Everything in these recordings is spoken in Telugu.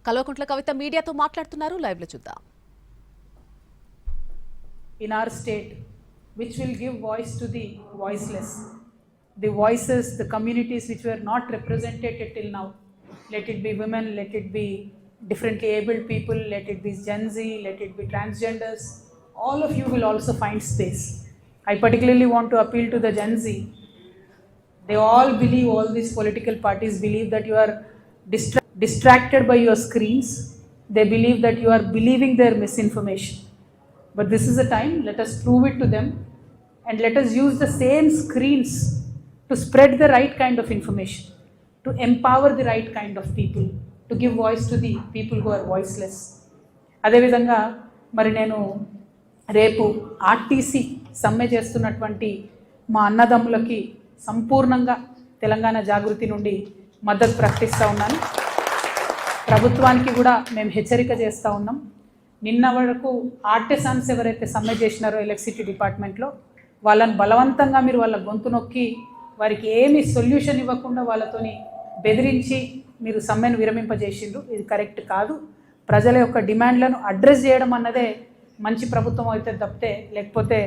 కల్వకుంట్ల కవిత మీడియాతో మాట్లాడుతున్నారు. లైవ్ లో చూద్దాం. In our state, which will give voice to the voiceless, the voices, the communities which were not represented till now. Let it be women, let it be differently abled people, let it be Gen Z, let it be transgenders. All of you will also find space. I particularly want to appeal to the Gen Z. They all believe, all these political parties believe that you are distracted by your screens. They believe that you are believing their misinformation. But this is a time, let us prove it to them, and let us use the same screens to spread the right kind of information, to empower the right kind of people, to give voice to the people who are voiceless. అదేవిధంగా మరి నేను రేపు ఆర్టీసీ సమ్మె చేస్తున్నటువంటి మా అన్నదమ్ములకి సంపూర్ణంగా తెలంగాణ జాగృతి నుండి మద్దతు ప్రకటిస్తూ ఉన్నాను. ప్రభుత్వానికి కూడా మేము హెచ్చరిక చేస్తూ ఉన్నాం. నిన్న వరకు ఆర్టిసాన్స్ ఎవరైతే సమ్మె చేసినారో ఎలక్ట్రిసిటీ డిపార్ట్మెంట్లో వాళ్ళని బలవంతంగా మీరు వాళ్ళ గొంతు నొక్కి వారికి ఏమి సొల్యూషన్ ఇవ్వకుండా వాళ్ళతోని బెదిరించి మీరు సమ్మెను విరమింపజేసిండ్రు. ఇది కరెక్ట్ కాదు. ప్రజల యొక్క డిమాండ్లను అడ్రస్ చేయడం అన్నదే మంచి ప్రభుత్వం అయితే తప్పితే లేకపోతే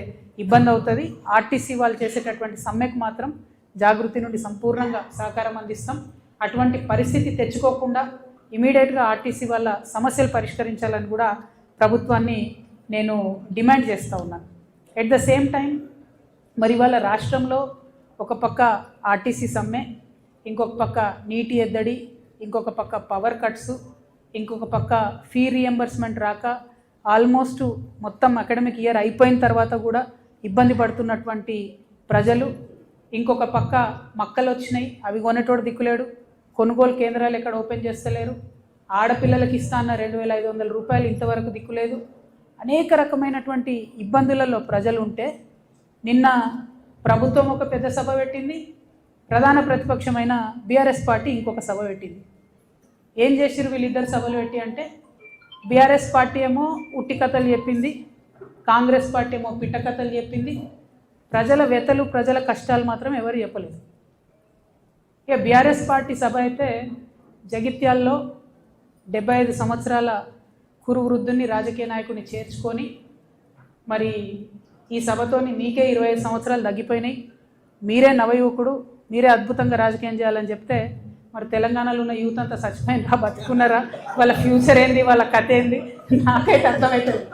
ఇబ్బంది అవుతుంది. ఆర్టీసీ వాళ్ళు చేసేటటువంటి సమ్మెకు మాత్రం జాగృతి నుండి సంపూర్ణంగా సహకారం అందిస్తాం. అటువంటి పరిస్థితి తెచ్చుకోకుండా ఇమీడియట్గా ఆర్టీసీ వాళ్ళ సమస్యలు పరిష్కరించాలని కూడా ప్రభుత్వాన్ని నేను డిమాండ్ చేస్తూ ఉన్నాను. ఎట్ ద సేమ్ టైం మరి వాళ్ళ రాష్ట్రంలో ఒక పక్క ఆర్టీసీ సమ్మె, ఇంకొక పక్క నీటి ఎద్దడి, ఇంకొక పక్క పవర్ కట్స్, ఇంకొక పక్క ఫీ రియంబర్స్మెంట్ రాక ఆల్మోస్ట్ మొత్తం అకాడమిక్ ఇయర్ అయిపోయిన తర్వాత కూడా ఇబ్బంది పడుతున్నటువంటి ప్రజలు, ఇంకొక పక్క మక్కలు వచ్చినాయి, అవి కొనేటోడు దిక్కులేడు, కొనుగోలు కేంద్రాలు ఎక్కడ ఓపెన్ చేస్తలేరు, ఆడపిల్లలకి ఇస్తా అన్న 2,500 రూపాయలు ఇంతవరకు దిక్కులేదు. అనేక రకమైనటువంటి ఇబ్బందులలో ప్రజలు ఉంటే నిన్న ప్రభుత్వం ఒక పెద్ద సభ పెట్టింది, ప్రధాన ప్రతిపక్షమైన బీఆర్ఎస్ పార్టీ ఇంకొక సభ పెట్టింది. ఏం చేసిరు వీళ్ళిద్దరు సభలు పెట్టి అంటే, బీఆర్ఎస్ పార్టీ ఏమో ఉట్టి కథలు చెప్పింది, కాంగ్రెస్ పార్టీ ఏమో పిట్ట కథలు చెప్పింది. ప్రజల వ్యతలు ప్రజల కష్టాలు మాత్రం ఎవరు చెప్పలేదు. ఇక బీఆర్ఎస్ పార్టీ సభ అయితే జగిత్యాల్లో 75 సంవత్సరాల కురు వృద్ధుని రాజకీయ నాయకుడిని చేర్చుకొని మరి ఈ సభతోని మీకే 25 సంవత్సరాలు తగ్గిపోయినాయి, మీరే నవయువకుడు, మీరే అద్భుతంగా రాజకీయం చేయాలని చెప్తే మరి తెలంగాణలో ఉన్న యూత్ అంతా చచ్చిపోయినరా, బతుకున్నారా, వాళ్ళ ఫ్యూచర్ ఏంది, వాళ్ళ కథ ఏంది నాకైతే అర్థమవుతుంది.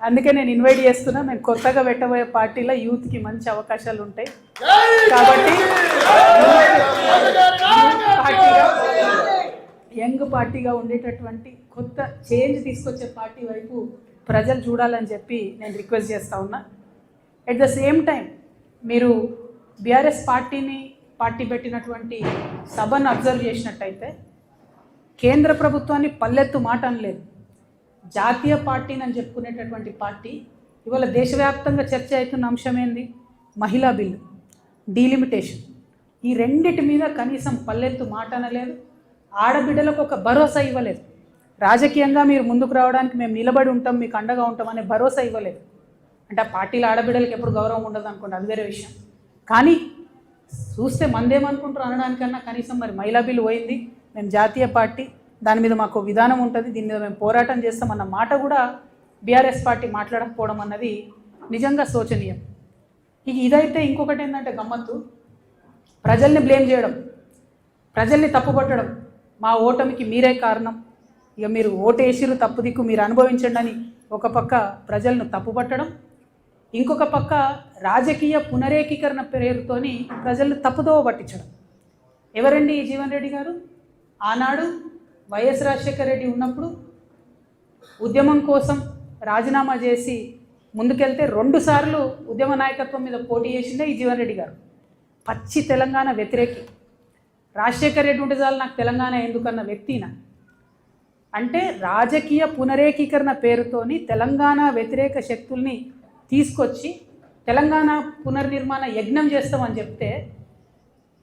అందుకే నేను ఇన్వైట్ చేస్తున్నా. మేము కొత్తగా పెట్టబోయే పార్టీలో యూత్కి మంచి అవకాశాలు ఉంటాయి కాబట్టి యంగ్ పార్టీగా ఉండేటటువంటి కొత్త చేంజ్ తీసుకొచ్చే పార్టీ వైపు ప్రజలు చూడాలని చెప్పి నేను రిక్వెస్ట్ చేస్తూ ఉన్నా. ఎట్ ద సేమ్ టైం మీరు బీఆర్ఎస్ పార్టీ పెట్టినటువంటి సభను అబ్జర్వ్ చేసినట్టయితే కేంద్ర ప్రభుత్వాన్ని పల్లెత్తు మాట అనలేదు. జాతీయ పార్టీని అని చెప్పుకునేటటువంటి పార్టీ ఇవాళ దేశవ్యాప్తంగా చర్చ అవుతున్న అంశం ఏంది? మహిళా బిల్లు, డీలిమిటేషన్. ఈ రెండిటి మీద కనీసం పల్లెత్తు మాట అనలేదు. ఆడబిడ్డలకు ఒక భరోసా ఇవ్వలేదు. రాజకీయంగా మీరు ముందుకు రావడానికి మేము నిలబడి ఉంటాం, మీకు అండగా ఉంటాం అనే భరోసా ఇవ్వలేదు. అంటే ఆ పార్టీలో ఆడబిడ్డలకు ఎప్పుడు గౌరవం ఉండదు అనుకోండి, అది వేరే విషయం. కానీ చూస్తే మందేమనుకుంటారు అనడానికన్నా కనీసం మరి మహిళా బిల్లు పోయింది, మేము జాతీయ పార్టీ, దాని మీద మాకు విధానం ఉంటుంది, దీని మీద మేము పోరాటం చేస్తామన్న మాట కూడా బీఆర్ఎస్ పార్టీ మాట్లాడకపోవడం అన్నది నిజంగా శోచనీయం. ఇదైతే ఇంకొకటి ఏంటంటే గమ్మత్తు, ప్రజల్ని బ్లేమ్ చేయడం, ప్రజల్ని తప్పుపట్టడం. మా ఓటమికి మీరే కారణం, ఇక మీరు ఓటేసిరు తప్పు దిక్కు మీరు అనుభవించండి అని ఒక పక్క ప్రజలను తప్పుపట్టడం, ఇంకొక పక్క రాజకీయ పునరేకీకరణ పేరుతోని ప్రజలను తప్పుదోవ పట్టించడం. ఎవరండి ఈ జీవన్ రెడ్డి గారు? ఆనాడు వైఎస్ రాజశేఖర రెడ్డి ఉన్నప్పుడు ఉద్యమం కోసం రాజీనామా చేసి ముందుకెళ్తే 2 సార్లు ఉద్యమ నాయకత్వం మీద పోటీ చేసిందే ఈ జీవన్ రెడ్డి గారు. పచ్చి తెలంగాణ వ్యతిరేకి. రాజశేఖర రెడ్డి ఉంటే చాలు నాకు తెలంగాణ ఎందుకన్న వ్యక్తిన. అంటే రాజకీయ పునరేకీకరణ పేరుతోని తెలంగాణ వ్యతిరేక శక్తుల్ని తీసుకొచ్చి తెలంగాణ పునర్నిర్మాణ యజ్ఞం చేస్తామని చెప్తే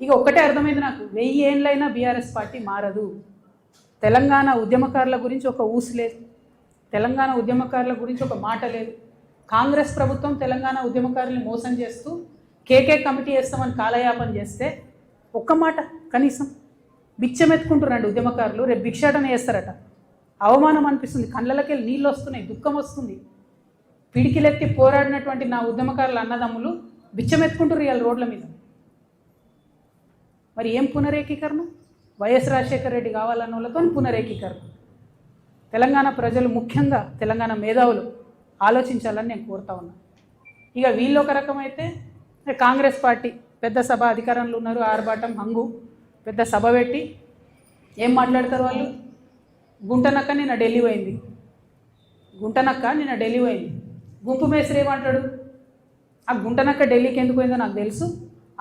ఇక ఒకటే అర్థమైంది నాకు, 1000 ఏళ్ళైనా బీఆర్ఎస్ పార్టీ మారదు. తెలంగాణ ఉద్యమకారుల గురించి ఒక ఊసు లేదు, తెలంగాణ ఉద్యమకారుల గురించి ఒక మాట లేదు. కాంగ్రెస్ ప్రభుత్వం తెలంగాణ ఉద్యమకారుల్ని మోసం చేస్తూ కేకే కమిటీ వేస్తామని కాలయాపన చేస్తే ఒక్క మాట కనీసం బిచ్చమెత్తుకుంటున్నారండి ఉద్యమకారులు, రేపు భిక్షాటన చేస్తారట. అవమానం అనిపిస్తుంది, కళ్ళకి నీళ్ళు వస్తున్నాయి, దుఃఖం వస్తుంది. పిడికిలెత్తి పోరాడినటువంటి నా ఉద్యమకారుల అన్నదమ్ములు బిచ్చమెత్తుకుంటారు ఇవాళ రోడ్ల మీద. మరి ఏం పునరేకీకరణ? వైఎస్ రాజశేఖర రెడ్డి కావాలన్న వాళ్ళతో పునరేకీకరణ. తెలంగాణ ప్రజలు, ముఖ్యంగా తెలంగాణ మేధావులు ఆలోచించాలని నేను కోరుతా ఉన్నా. ఇక వీళ్ళు ఒక రకమైతే కాంగ్రెస్ పార్టీ పెద్ద సభ అధికారంలో ఉన్నారు, ఆర్భాటం హంగు పెద్ద సభ పెట్టి ఏం మాట్లాడతారు వాళ్ళు? గుంటనక్క నిన్న ఢిల్లీ పోయింది, గుంటనక్క నిన్న ఢిల్లీ పోయింది. గుంపు మేస్త్రి ఏమంటాడు? ఆ గుంటనక్క ఢిల్లీకి ఎందుకు పోయిందో నాకు తెలుసు,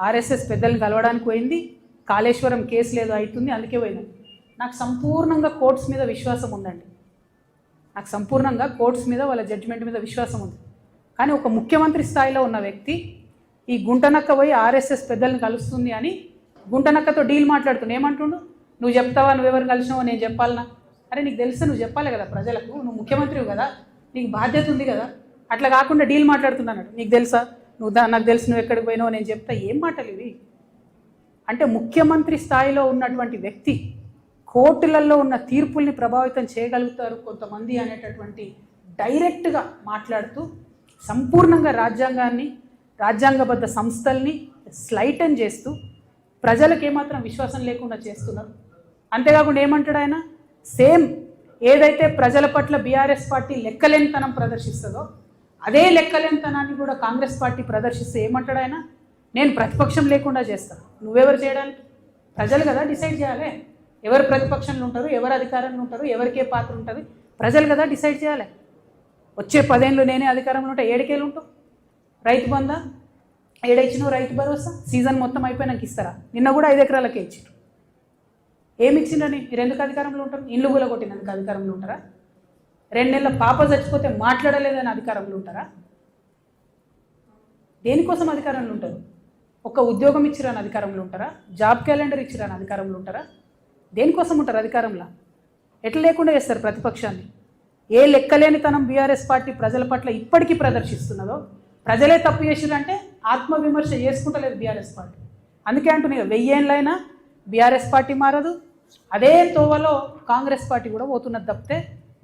ఆర్ఎస్ఎస్ పెద్దల్ని కలవడానికి పోయింది, కాళేశ్వరం కేసు లేదు అవుతుంది అందుకే పోయింది. నాకు సంపూర్ణంగా కోర్ట్స్ మీద విశ్వాసం ఉందండి, నాకు సంపూర్ణంగా కోర్ట్స్ మీద వాళ్ళ జడ్జిమెంట్ మీద విశ్వాసం ఉంది. కానీ ఒక ముఖ్యమంత్రి స్థాయిలో ఉన్న వ్యక్తి ఈ గుంటనక్క పోయి ఆర్ఎస్ఎస్ పెద్దల్ని కలుస్తుంది అని గుంటనక్కతో డీల్ మాట్లాడుతున్నా. ఏమంటుండు? నువ్వు చెప్తావా, నువ్వెవరు కలిసినావో నేను చెప్పాలనా? అరే నీకు తెలిస్తే నువ్వు చెప్పాలి కదా ప్రజలకు, నువ్వు ముఖ్యమంత్రివి కదా, నీకు బాధ్యత ఉంది కదా. అట్లా కాకుండా డీల్ మాట్లాడుతున్నాడు. నీకు తెలుసా, నాకు తెలుసు నువ్వు ఎక్కడికి పోయినావో నేను చెప్తా. ఏం మాటలు ఇవి? అంటే ముఖ్యమంత్రి స్థాయిలో ఉన్నటువంటి వ్యక్తి కోర్టులలో ఉన్న తీర్పుల్ని ప్రభావితం చేయగలుగుతారు కొంతమంది అనేటటువంటి డైరెక్ట్గా మాట్లాడుతూ సంపూర్ణంగా రాజ్యాంగాన్ని, రాజ్యాంగబద్ధ సంస్థల్ని స్లైటన్ చేస్తూ ప్రజలకు ఏమాత్రం విశ్వాసం లేకుండా చేస్తున్నారు. అంతేకాకుండా ఏమంటాడు ఆయన? సేమ్ ఏదైతే ప్రజల పట్ల బీఆర్ఎస్ పార్టీ లెక్కలేనితనం ప్రదర్శిస్తుందో అదే లెక్కలేనితనాన్ని కూడా కాంగ్రెస్ పార్టీ ప్రదర్శిస్తే ఏమంటాడు ఆయన? నేను ప్రతిపక్షం లేకుండా చేస్తాను. నువ్వెవరు చేయడానికి? ప్రజలు కదా డిసైడ్ చేయాలి ఎవరు ప్రతిపక్షంలో ఉంటారు, ఎవరు అధికారంలో ఉంటారు, ఎవరికే పాత్ర ఉంటుంది. ప్రజలు కదా డిసైడ్ చేయాలి. వచ్చే 10 ఏళ్ళు నేనే అధికారంలో ఉంటా, 7 ఏళ్ళు ఉంటావు. రైతు బంధా ఏడైచ్చినావు, రైతు భరోసా సీజన్ మొత్తం అయిపోయినాక ఇస్తారా? నిన్న కూడా 5 ఎకరాలకే ఇచ్చారు. ఏమి ఇచ్చిండని? మీరు ఎందుకు అధికారంలో ఉంటారు? ఇల్లు కూడా కొట్టినందుకు అధికారంలో ఉంటారా? 2 నెలల పాప చచ్చిపోతే మాట్లాడలేదని అధికారంలో ఉంటారా? దేనికోసం అధికారంలో ఉంటారు? ఒక ఉద్యోగం ఇచ్చిరాని అధికారంలో ఉంటారా? జాబ్ క్యాలెండర్ ఇచ్చిరాని అధికారంలో ఉంటారా? దేనికోసం ఉంటారు అధికారంలో? ఎట్లా లేకుండా చేస్తారు ప్రతిపక్షాన్ని? ఏ లెక్కలేనితనం బీఆర్ఎస్ పార్టీ ప్రజల పట్ల ఇప్పటికీ ప్రదర్శిస్తున్నదో, ప్రజలే తప్పు చేసిరంటే ఆత్మవిమర్శ చేసుకుంటలేదు బీఆర్ఎస్ పార్టీ. అందుకే అంటున్నాయి 1000 ఏళ్ళైనా బీఆర్ఎస్ పార్టీ మారదు, అదే తోవలో కాంగ్రెస్ పార్టీ కూడా పోతున్నది తప్పితే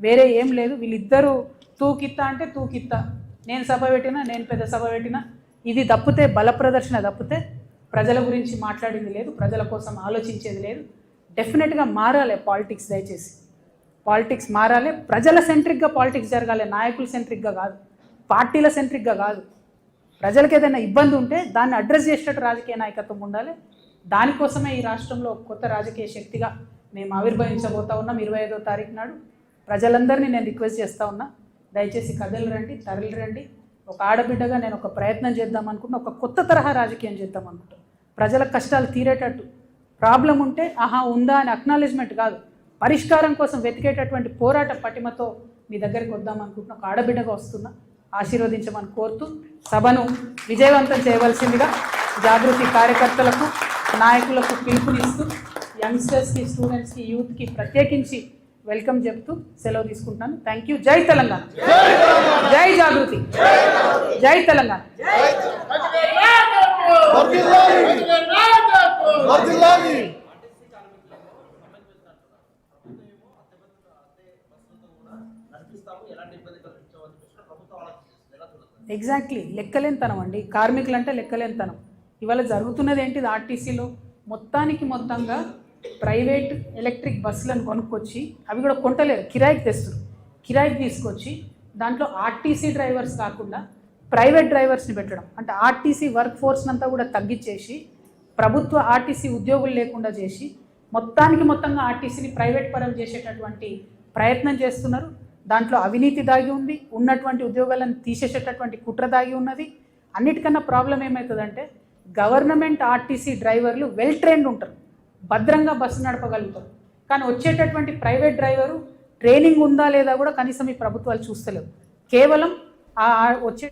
వేరే ఏం లేదు. వీళ్ళిద్దరూ తూకిత్తా అంటే తూకిత్తా, నేను సభ పెట్టినా, నేను పెద్ద సభ పెట్టినా, ఇది తప్పితే బల ప్రదర్శన తప్పితే ప్రజల గురించి మాట్లాడింది లేదు, ప్రజల కోసం ఆలోచించేది లేదు. డెఫినెట్గా మారాలి పాలిటిక్స్. దయచేసి పాలిటిక్స్ మారాలి, ప్రజల సెంట్రిక్గా పాలిటిక్స్ జరగాలి, నాయకుల సెంట్రిక్గా కాదు, పార్టీల సెంట్రిక్గా కాదు. ప్రజలకు ఏదైనా ఇబ్బంది ఉంటే దాన్ని అడ్రస్ చేసేటట్టు రాజకీయ నాయకత్వం ఉండాలి. దానికోసమే ఈ రాష్ట్రంలో కొత్త రాజకీయ శక్తిగా మేము ఆవిర్భవించబోతా ఉన్నాం 25వ తారీఖు నాడు. ప్రజలందరినీ నేను రిక్వెస్ట్ చేస్తూ ఉన్నా, దయచేసి కథలు రండి, తరలి రండి. ఒక ఆడబిడ్డగా నేను ఒక ప్రయత్నం చేద్దాం అనుకుంటున్నా, ఒక కొత్త తరహా రాజకీయం చేద్దాం అనుకుంటున్నాను. ప్రజల కష్టాలు తీరేటట్టు, ప్రాబ్లం ఉంటే ఆహా ఉందా అని అక్నాలెడ్జ్మెంట్ కాదు, పరిష్కారం కోసం వెతికేటటువంటి పోరాట పటిమతో మీ దగ్గరికి వద్దాం అనుకుంటున్నా. ఒక ఆడబిడ్డగా వస్తున్నా, ఆశీర్వదించమని కోరుతూ సభను విజయవంతం చేయవలసిందిగా జాగృతి కార్యకర్తలకు, నాయకులకు పిలుపునిస్తూ యంగ్స్టర్స్కి, స్టూడెంట్స్కి, యూత్కి ప్రత్యేకించి వెల్కమ్ చెప్తూ సెలవు తీసుకుంటున్నాను. Thank you. జై తెలంగాణ, జై జాగృతి, జై తెలంగాణ. ఎగ్జాక్ట్లీ లెక్కలేనితనం అండి. కార్మికులు అంటే లెక్కలేనితనం. ఇవాళ జరుగుతున్నది ఏంటిది? ఆర్టీసీలో మొత్తంగా ప్రైవేట్ ఎలక్ట్రిక్ బస్సులను కొనుక్కొచ్చి, అవి కూడా కొంటలేరు, కిరాయికి తెస్తారు. కిరాయికి తీసుకొచ్చి దాంట్లో ఆర్టీసీ డ్రైవర్స్ కాకుండా ప్రైవేట్ డ్రైవర్స్ని పెట్టడం, అంటే ఆర్టీసీ వర్క్ ఫోర్స్ని అంతా కూడా తగ్గించేసి ప్రభుత్వ ఆర్టీసీ ఉద్యోగులు లేకుండా చేసి మొత్తంగా ఆర్టీసీని ప్రైవేట్ పరం చేసేటటువంటి ప్రయత్నం చేస్తున్నారు. దాంట్లో అవినీతి దాగి ఉంది, ఉన్నటువంటి ఉద్యోగాలను తీసేసేటటువంటి కుట్ర దాగి ఉన్నది. అన్నిటికన్నా ప్రాబ్లం ఏమవుతుందంటే గవర్నమెంట్ ఆర్టీసీ డ్రైవర్లు వెల్ ట్రైన్డ్ ఉంటారు, భద్రంగా బస్సు నడపగలుగుతారు. కానీ వచ్చేటటువంటి ప్రైవేట్ డ్రైవరు ట్రైనింగ్ ఉందా లేదా కూడా కనీసం ఈ ప్రభుత్వాలు చూస్తలేవు. కేవలం వచ్చే